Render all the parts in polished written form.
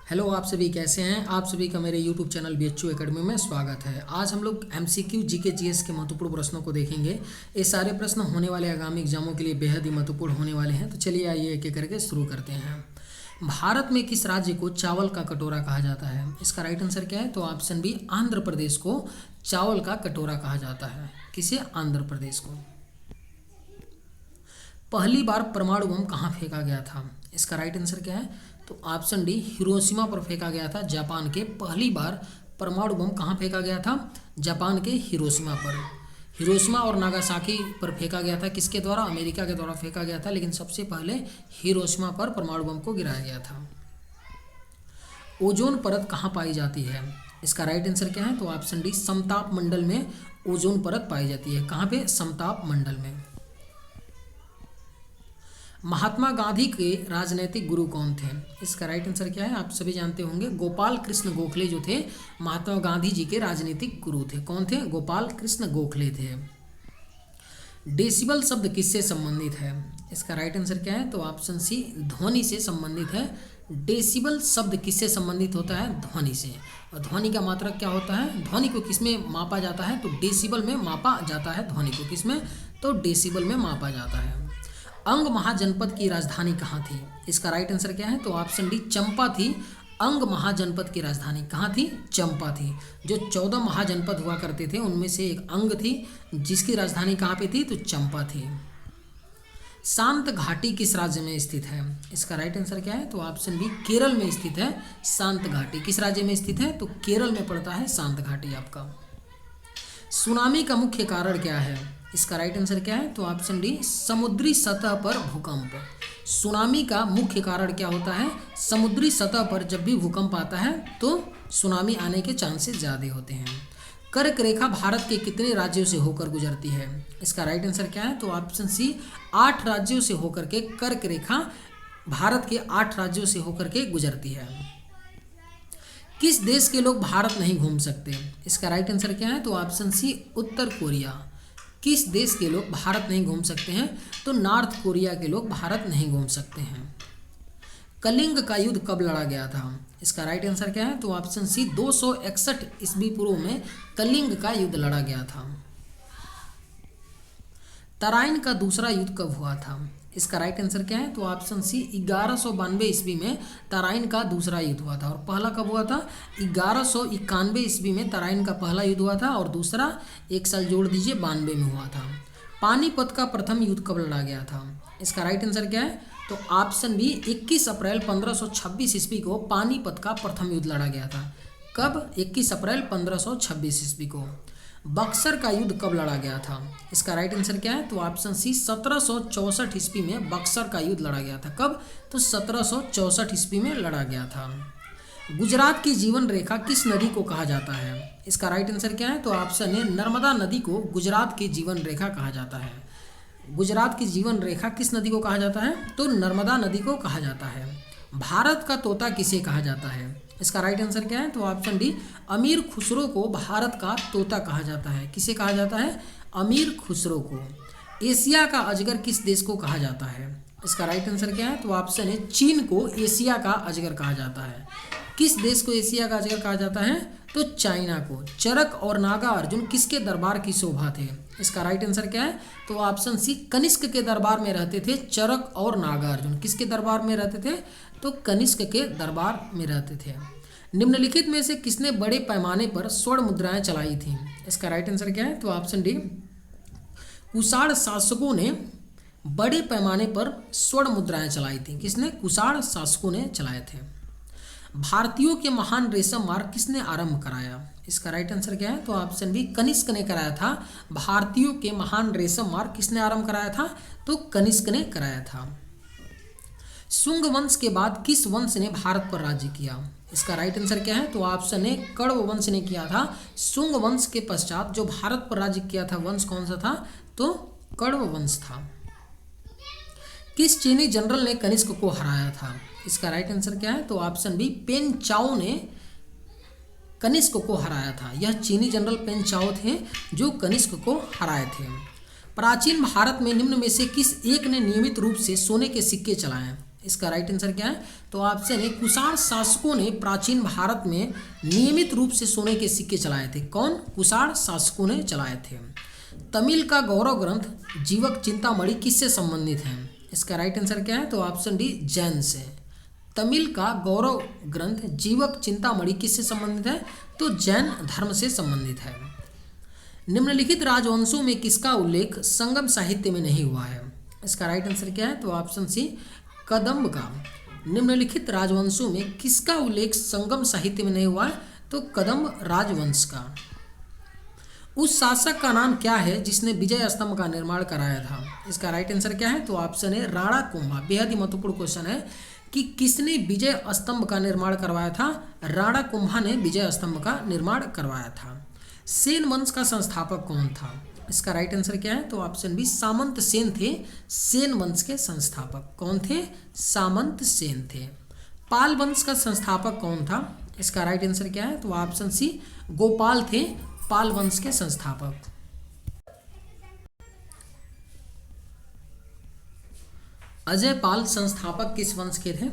Hello, आप सभी कैसे हैं। आप सभी का मेरे यूट्यूब चैनल BHU एकेडमी में स्वागत है। आज हम लोग MCQ GK GS के महत्वपूर्ण प्रश्नों को देखेंगे। ये सारे प्रश्न होने वाले आगामी एग्जामों के लिए बेहद ही महत्वपूर्ण होने वाले हैं। तो चलिए आइए एक एक करके शुरू करते हैं। भारत में किस राज्य को चावल का कटोरा कहा जाता है? इसका राइट आंसर क्या है? तो ऑप्शन बी, आंध्र प्रदेश को चावल का कटोरा कहा जाता है। किसे? आंध्र प्रदेश को। पहली बार परमाणु बम कहाँ फेंका गया था? इसका राइट आंसर क्या है? तो ऑप्शन डी, हिरोशिमा पर फेंका गया था, जापान के। पहली बार परमाणु बम कहाँ फेंका गया था? जापान के हिरोशिमा पर। हिरोशिमा और नागासाकी पर फेंका गया था। किसके द्वारा? अमेरिका के द्वारा फेंका गया था, लेकिन सबसे पहले हिरोशिमा पर परमाणु बम को गिराया गया था। ओजोन परत कहाँ पाई जाती है? इसका राइट आंसर क्या है? तो ऑप्शन डी, समताप मंडल में ओजोन परत पाई जाती है। कहाँ पे? समताप मंडल में। महात्मा गांधी के राजनीतिक गुरु कौन थे? इसका राइट आंसर क्या है? आप सभी जानते होंगे, गोपाल कृष्ण गोखले जो थे महात्मा गांधी जी के राजनीतिक गुरु थे। कौन थे? गोपाल कृष्ण गोखले थे। डेसिबल शब्द किससे संबंधित है? इसका राइट आंसर क्या है? तो ऑप्शन सी, ध्वनि से संबंधित है। डेसिबल शब्द किससे संबंधित होता है? ध्वनि से। और ध्वनि का मात्रक क्या होता है? ध्वनि को किसमें मापा जाता है? तो डेसिबल में मापा जाता है। ध्वनि को किसमें? तो डेसिबल में मापा जाता है। अंग महाजनपद की राजधानी कहाँ थी? इसका राइट आंसर क्या है? तो ऑप्शन डी, चंपा थी। अंग महाजनपद की राजधानी कहाँ थी? चंपा थी। जो 14 महाजनपद हुआ करते थे उनमें से एक अंग थी जिसकी राजधानी कहाँ पे थी? तो चंपा थी। शांत घाटी किस राज्य में स्थित है? इसका राइट आंसर क्या है? तो ऑप्शन बी, केरल में स्थित है शांत घाटी। किस राज्य में स्थित है? तो केरल में पड़ता है शांत घाटी आपका। सुनामी का मुख्य कारण क्या है? इसका राइट आंसर क्या है? तो ऑप्शन डी, समुद्री सतह पर भूकंप। सुनामी का मुख्य कारण क्या होता है? समुद्री सतह पर जब भी भूकंप आता है तो सुनामी आने के चांसेस ज़्यादा होते हैं। कर्क रेखा भारत के कितने राज्यों से होकर गुजरती है? इसका राइट आंसर क्या है? तो ऑप्शन सी, 8 राज्यों से होकर के कर्क रेखा भारत के 8 राज्यों से होकर के गुजरती है। किस देश के लोग भारत नहीं घूम सकते? इसका राइट आंसर क्या है? तो ऑप्शन सी, उत्तर कोरिया। किस देश के लोग भारत नहीं घूम सकते हैं? तो नॉर्थ कोरिया के लोग भारत नहीं घूम सकते हैं। कलिंग का युद्ध कब लड़ा गया था? इसका राइट आंसर क्या है? तो ऑप्शन सी, 261 ईस्वी पूर्व में कलिंग का युद्ध लड़ा गया था। तराइन का दूसरा युद्ध कब हुआ था? इसका राइट आंसर क्या है? तो ऑप्शन सी, 1192 ईस्वी में तराइन का दूसरा युद्ध हुआ था। और पहला कब हुआ था? 1191 ईस्वी में तराइन का पहला युद्ध हुआ था और दूसरा एक साल जोड़ दीजिए 92 में हुआ था। पानीपत का प्रथम युद्ध कब लड़ा गया था? इसका राइट आंसर क्या है? तो ऑप्शन बी, 21 अप्रैल 1526 ईस्वी को पानीपत का प्रथम युद्ध लड़ा गया था। कब? 21 अप्रैल 1526 ईस्वी को। बक्सर का युद्ध कब लड़ा गया था? इसका राइट आंसर क्या है? तो ऑप्शन सी, 1764 ईस्वी में बक्सर का युद्ध लड़ा गया था। कब? तो 1764 ईस्वी में लड़ा गया था। गुजरात की जीवन रेखा किस नदी को कहा जाता है? इसका राइट आंसर क्या है? तो ऑप्शन ए, नर्मदा नदी को गुजरात की जीवन रेखा कहा जाता है। गुजरात की जीवन रेखा किस नदी को कहा जाता है? तो नर्मदा नदी को कहा जाता है। भारत का तोता किसे कहा जाता है? इसका राइट आंसर क्या है? तो ऑप्शन डी, अमीर खुसरो को भारत का तोता कहा जाता है। किसे कहा जाता है? अमीर खुसरो को। एशिया का अजगर किस देश को कहा जाता है? इसका राइट आंसर क्या है? तो ऑप्शन है, चीन को एशिया का अजगर कहा जाता है। किस देश को एशिया का अजगर कहा जाता है? तो चाइना को। चरक और नागा अर्जुन किसके दरबार की शोभा थे? इसका राइट आंसर क्या है? तो ऑप्शन सी, कनिष्क के दरबार में रहते थे चरक और नागा अर्जुन। किसके दरबार में रहते थे? तो कनिष्क के दरबार में रहते थे। निम्नलिखित में से किसने बड़े पैमाने पर स्वर्ण मुद्राएं चलाई थीं? इसका राइट आंसर क्या है? तो ऑप्शन डी, कुषाण शासकों ने बड़े पैमाने पर स्वर्ण मुद्राएं चलाई थीं। किसने? कुषाण शासकों ने चलाए थे। भारतीयों के महान रेशम मार्ग किसने आरंभ कराया? इसका राइट आंसर क्या है? तो ऑप्शन बी, कनिष्क ने कराया था। भारतीयों के महान रेशम मार्ग किसने आरंभ कराया था? तो कनिष्क ने कराया था। शुंग वंश के बाद किस वंश ने भारत पर राज्य किया? इसका राइट आंसर क्या है? तो ऑप्शन ए, कण्व वंश ने किया था। शुंग वंश के पश्चात जो भारत पर राज्य किया था वंश कौन सा था? तो कण्व वंश था। किस चीनी जनरल ने कनिष्क को हराया था? इसका राइट आंसर क्या है? तो ऑप्शन बी, पेन चाओ ने कनिष्क को हराया था। यह चीनी जनरल पेन चाओ थे जो कनिष्क को हराए थे। प्राचीन भारत में निम्न में से किस एक ने नियमित रूप से सोने के सिक्के चलाए? इसका राइट आंसर क्या है? तो ऑप्शन ए, कुषाण शासकों ने प्राचीन भारत में नियमित रूप से सोने के सिक्के चलाए थे। कौन? कुषाण शासकों ने चलाए थे। तमिल का गौरव ग्रंथ जीवक चिंतामणि किससे संबंधित है? इसका राइट आंसर क्या है? तो ऑप्शन डी, जैन से। तमिल का गौरव ग्रंथ जीवक चिंतामणि किससे संबंधित है? तो जैन धर्म से संबंधित है। निम्नलिखित राजवंशों में किसका उल्लेख संगम साहित्य में नहीं हुआ है? इसका राइट आंसर क्या है? तो ऑप्शन सी, कदम्ब का। निम्नलिखित राजवंशों में किसका उल्लेख संगम साहित्य में नहीं हुआ है? तो कदम्ब राजवंश का। उस शासक का नाम क्या है जिसने विजय स्तंभ का निर्माण कराया था? इसका राइट आंसर क्या है? तो ऑप्शन है, राणा कुंभा। बेहद ही महत्वपूर्ण क्वेश्चन है कि किसने विजय स्तंभ का निर्माण करवाया था? राणा कुंभा ने विजय स्तंभ का निर्माण करवाया था। सेन वंश का संस्थापक कौन था? इसका राइट आंसर क्या है? तो ऑप्शन बी, सामंत सेन थे सेन वंश के संस्थापक। कौन थे? सामंत सेन थे। पाल वंश का संस्थापक कौन था? इसका राइट आंसर क्या है? तो ऑप्शन सी, गोपाल थे पाल वंश के संस्थापक। अजय पाल संस्थापक किस वंश के थे?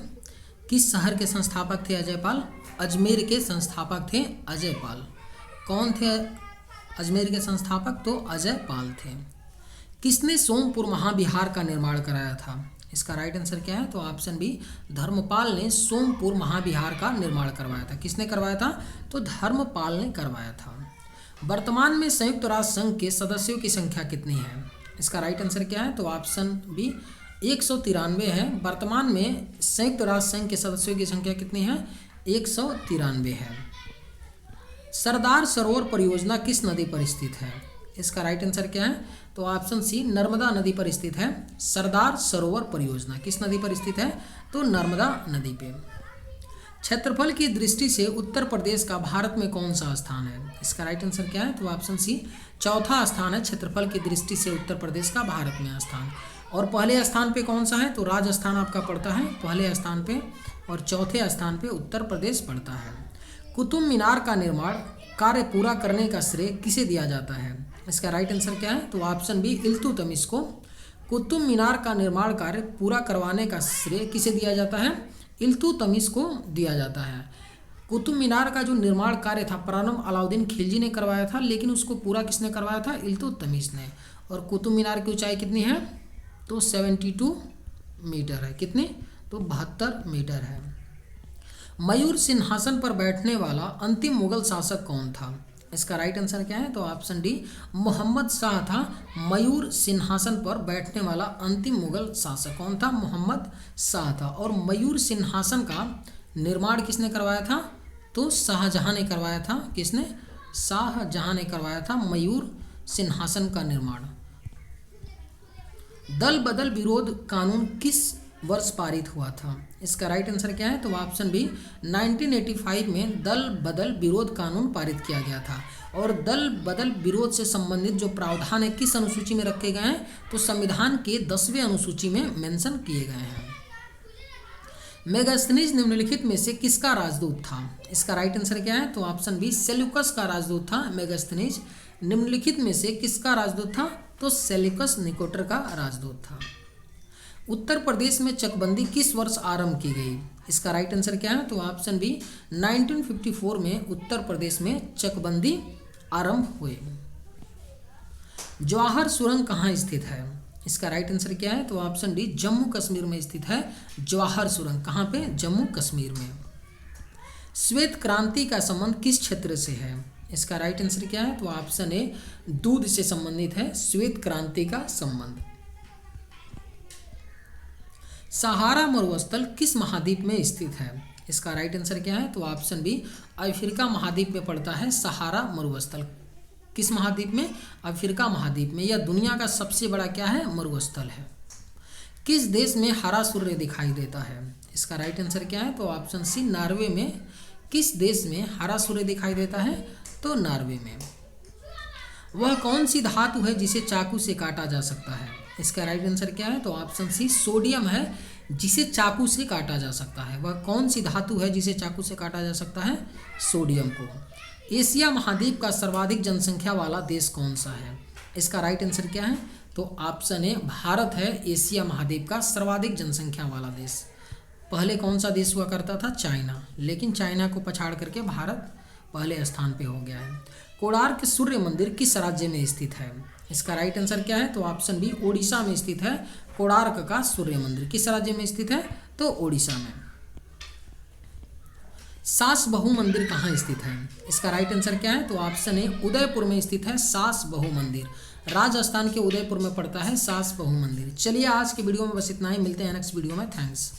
किस शहर के संस्थापक थे अजय पाल? अजमेर के संस्थापक थे अजय पाल। कौन थे अजमेर के संस्थापक? तो अजय पाल थे। किसने सोमपुर महाविहार का निर्माण कराया था? इसका राइट आंसर क्या है? तो ऑप्शन बी, धर्मपाल ने सोमपुर महाविहार का निर्माण करवाया था। किसने करवाया था? तो धर्मपाल ने करवाया था। वर्तमान में संयुक्त राष्ट्र संघ के सदस्यों की संख्या कितनी है? इसका राइट आंसर क्या है? तो ऑप्शन बी, 193 है। वर्तमान में संयुक्त राष्ट्र संघ के सदस्यों की संख्या कितनी है? 193 है। सरदार सरोवर परियोजना किस नदी पर स्थित है? इसका राइट आंसर क्या है? तो ऑप्शन सी, नर्मदा नदी पर स्थित है। सरदार सरोवर परियोजना किस नदी पर स्थित है? तो नर्मदा नदी पे। क्षेत्रफल की दृष्टि से उत्तर प्रदेश का भारत में कौन सा स्थान है? इसका राइट आंसर क्या है? तो ऑप्शन सी, चौथा स्थान है क्षेत्रफल की दृष्टि से उत्तर प्रदेश का भारत में स्थान। और पहले स्थान पे कौन सा है? तो राजस्थान आपका पड़ता है पहले स्थान पे, और चौथे स्थान पे उत्तर प्रदेश पड़ता है। कुतुब मीनार का निर्माण कार्य पूरा करने का श्रेय किसे दिया जाता है? इसका राइट आंसर क्या है? तो ऑप्शन बी, इल्तुतमिश को। कुतुब मीनार का निर्माण कार्य पूरा करवाने का श्रेय किसे दिया जाता है? इल्तुतमिश को दिया जाता है। कुतुब मीनार का जो निर्माण कार्य था प्रारंभ अलाउद्दीन खिलजी ने करवाया था, लेकिन उसको पूरा किसने करवाया था? इल्तुतमिश ने। और कुतुब मीनार की ऊंचाई कितनी है? तो 72 मीटर है। कितनी? तो 72 मीटर है। मयूर सिंहासन पर बैठने वाला अंतिम मुगल शासक कौन था? इसका राइट आंसर क्या है? तो ऑप्शन डी, मोहम्मद शाह था मयूर सिंहासन पर बैठने वाला अंतिम मुगल शासक। कौन था? मोहम्मद शाह था। और मयूर सिंहासन का निर्माण किसने करवाया था? तो शाहजहां ने करवाया था। किसने? शाहजहां ने करवाया था मयूर सिंहासन का निर्माण। दल बदल विरोध कानून किस वर्ष पारित हुआ था? इसका राइट आंसर क्या है? तो ऑप्शन बी, 1985 में दल बदल विरोध कानून पारित किया गया था। और दल बदल विरोध से संबंधित जो प्रावधान है किस अनुसूची में रखे गए हैं? तो संविधान के 10वें अनुसूची में मेंशन किए गए हैं। मेगास्थनीज निम्नलिखित में से किसका राजदूत था? इसका राइट आंसर क्या है? तो ऑप्शन बी, सेल्यूकस का राजदूत था मेगास्थनीज। निम्नलिखित में से किसका राजदूत था? तो सेल्यूकस निकोटर का राजदूत था। उत्तर प्रदेश में चकबंदी किस वर्ष आरंभ की गई? इसका राइट आंसर क्या है? तो ऑप्शन बी, 1954 में उत्तर प्रदेश में चकबंदी आरंभ हुई। जवाहर सुरंग कहाँ स्थित है? इसका राइट आंसर क्या है? तो ऑप्शन डी, जम्मू कश्मीर में स्थित है जवाहर सुरंग। कहाँ पे? जम्मू कश्मीर में। श्वेत क्रांति का संबंध किस क्षेत्र से है? इसका राइट आंसर क्या है? तो ऑप्शन ए, दूध से संबंधित है श्वेत क्रांति का संबंध। सहारा मरुस्थल किस महाद्वीप में स्थित है? इसका राइट आंसर क्या है? तो ऑप्शन बी, अफ्रीका महाद्वीप में पड़ता है सहारा मरुस्थल। किस महाद्वीप में? अफ्रीका महाद्वीप में। यह दुनिया का सबसे बड़ा क्या है? मरुस्थल है। किस देश में हरा सूर्य दिखाई देता है? इसका राइट आंसर क्या है? तो ऑप्शन सी, नॉर्वे में। किस देश में हरा सूर्य दिखाई देता है? तो नॉर्वे में। वह कौन सी धातु है जिसे चाकू से काटा जा सकता है? इसका राइट आंसर क्या है? तो ऑप्शन सी, सोडियम है जिसे चाकू से काटा जा सकता है। वह कौन सी धातु है जिसे चाकू से काटा जा सकता है? सोडियम को। एशिया महाद्वीप का सर्वाधिक जनसंख्या वाला देश कौन सा है? इसका राइट आंसर क्या है? तो ऑप्शन ए, भारत है एशिया महाद्वीप का सर्वाधिक जनसंख्या वाला देश। पहले कौन सा देश हुआ करता था? चाइना, लेकिन चाइना को पछाड़ करके भारत पहले स्थान पे हो गया है। कोणार्क सूर्य मंदिर किस राज्य में स्थित है? इसका राइट आंसर क्या है? तो ऑप्शन बी, ओडिशा में स्थित है कोणार्क का सूर्य मंदिर। किस राज्य में स्थित है? तो ओडिशा में। सास बहु मंदिर कहाँ स्थित है? इसका राइट आंसर क्या है? तो ऑप्शन ए, उदयपुर में स्थित है सास बहु मंदिर। राजस्थान के उदयपुर में पड़ता है सास बहु मंदिर। चलिए आज के वीडियो में बस इतना ही, मिलते हैं नेक्स्ट वीडियो में। थैंक्स।